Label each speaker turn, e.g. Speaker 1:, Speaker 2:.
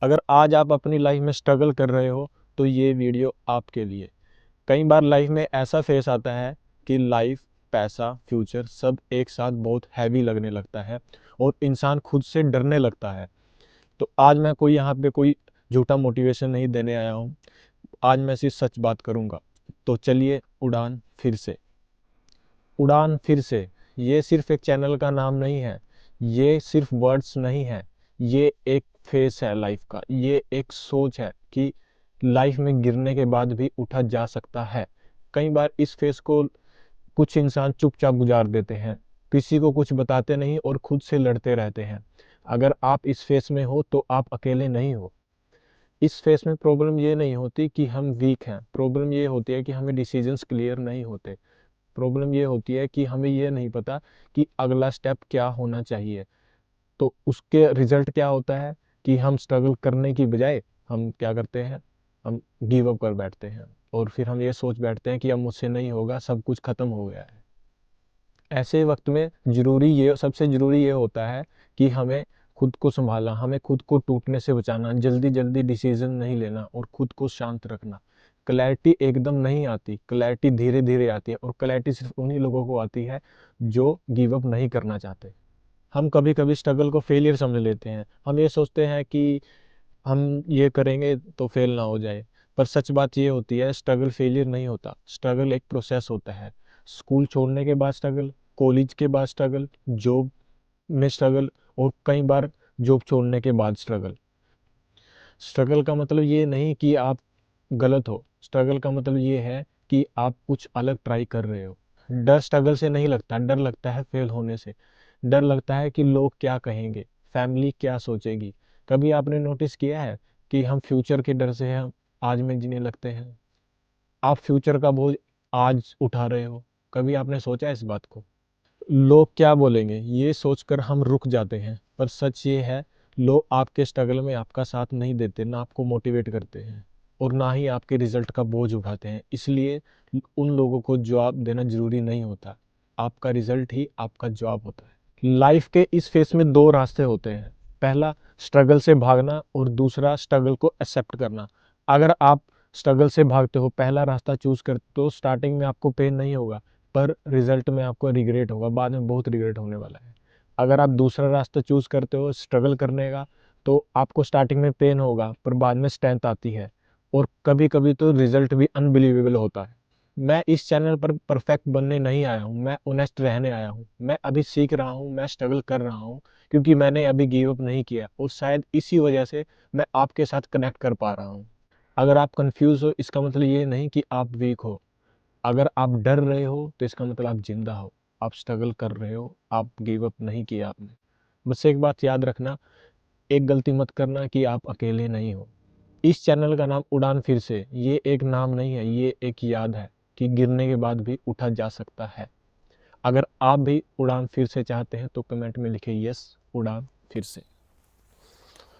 Speaker 1: अगर आज आप अपनी लाइफ में स्ट्रगल कर रहे हो तो ये वीडियो आपके लिए। कई बार लाइफ में ऐसा फेस आता है कि लाइफ, पैसा, फ्यूचर सब एक साथ बहुत हैवी लगने लगता है और इंसान खुद से डरने लगता है। तो आज मैं कोई यहाँ पे कोई झूठा मोटिवेशन नहीं देने आया हूँ। आज मैं सिर्फ सच बात करूँगा। तो चलिए उड़ान फिर से। उड़ान फिर से, ये सिर्फ एक चैनल का नाम नहीं है, ये सिर्फ वर्ड्स नहीं है, ये एक फेस है लाइफ का, ये एक सोच है कि लाइफ में गिरने के बाद भी उठा जा सकता है। कई बार इस फेस को कुछ इंसान चुपचाप गुजार देते हैं, किसी को कुछ बताते नहीं और खुद से लड़ते रहते हैं। अगर आप इस फेस में हो तो आप अकेले नहीं हो। इस फेस में प्रॉब्लम ये नहीं होती कि हम वीक हैं, प्रॉब्लम ये होती है कि हमें डिसीजंस क्लियर नहीं होते। प्रॉब्लम ये होती है कि हमें ये नहीं पता कि अगला स्टेप क्या होना चाहिए। तो उसके रिजल्ट क्या होता है कि हम स्ट्रगल करने की बजाय हम क्या करते हैं, हम गिव अप कर बैठते हैं और फिर हम ये सोच बैठते हैं कि अब मुझसे नहीं होगा, सब कुछ खत्म हो गया है। ऐसे वक्त में सबसे ज़रूरी ये होता है कि हमें खुद को संभालना, हमें खुद को टूटने से बचाना, जल्दी जल्दी डिसीजन नहीं लेना और खुद को शांत रखना। क्लैरिटी एकदम नहीं आती, क्लैरिटी धीरे धीरे आती है और क्लैरिटी सिर्फ उन्हीं लोगों को आती है जो गिव अप नहीं करना चाहते। हम कभी कभी स्ट्रगल को फेलियर समझ लेते हैं, हम ये सोचते हैं कि हम ये करेंगे तो फेल ना हो जाए। पर सच बात ये होती है, स्ट्रगल फेलियर नहीं होता, स्ट्रगल एक प्रोसेस होता है। स्कूल छोड़ने के बाद स्ट्रगल, कॉलेज के बाद स्ट्रगल, जॉब में स्ट्रगल और कई बार जॉब छोड़ने के बाद स्ट्रगल। स्ट्रगल का मतलब ये नहीं कि आप गलत हो, स्ट्रगल का मतलब ये है कि आप कुछ अलग ट्राई कर रहे हो। डर स्ट्रगल से नहीं लगता, डर लगता है फेल होने से। डर लगता है कि लोग क्या कहेंगे, फैमिली क्या सोचेगी। कभी आपने नोटिस किया है कि हम फ्यूचर के डर से हम आज में जीने लगते हैं। आप फ्यूचर का बोझ आज उठा रहे हो, कभी आपने सोचा है इस बात को? लोग क्या बोलेंगे ये सोचकर हम रुक जाते हैं, पर सच ये है, लोग आपके स्ट्रगल में आपका साथ नहीं देते, ना आपको मोटिवेट करते हैं और ना ही आपके रिजल्ट का बोझ उठाते हैं। इसलिए उन लोगों को जवाब देना जरूरी नहीं होता, आपका रिजल्ट ही आपका जवाब होता है। लाइफ के इस फेस में दो रास्ते होते हैं, पहला स्ट्रगल से भागना और दूसरा स्ट्रगल को एक्सेप्ट करना। अगर आप स्ट्रगल से भागते हो, पहला रास्ता चूज करते हो, तो स्टार्टिंग में आपको पेन नहीं होगा, पर रिजल्ट में आपको रिग्रेट होगा, बाद में बहुत रिग्रेट होने वाला है। अगर आप दूसरा रास्ता चूज करते हो स्ट्रगल करने का, तो आपको स्टार्टिंग में पेन होगा पर बाद में स्ट्रेंथ आती है और कभी कभी तो रिजल्ट भी अनबिलीवेबल होता है। मैं इस चैनल पर परफेक्ट बनने नहीं आया हूँ, मैं ऑनेस्ट रहने आया हूँ। मैं अभी सीख रहा हूँ, मैं स्ट्रगल कर रहा हूँ क्योंकि मैंने अभी गिव अप नहीं किया और शायद इसी वजह से मैं आपके साथ कनेक्ट कर पा रहा हूँ। अगर आप कंफ्यूज हो इसका मतलब ये नहीं कि आप वीक हो, अगर आप डर रहे हो तो इसका मतलब आप जिंदा हो, आप स्ट्रगल कर रहे हो, आप गिव अप नहीं किया आपने। बस एक बात याद रखना, एक गलती मत करना कि आप अकेले नहीं हो। इस चैनल का नाम उड़ान फिर से, ये एक नाम नहीं है, ये एक याद है कि गिरने के बाद भी उठा जा सकता है। अगर आप भी उड़ान फिर से चाहते हैं तो कमेंट में लिखिए यस उड़ान फिर से।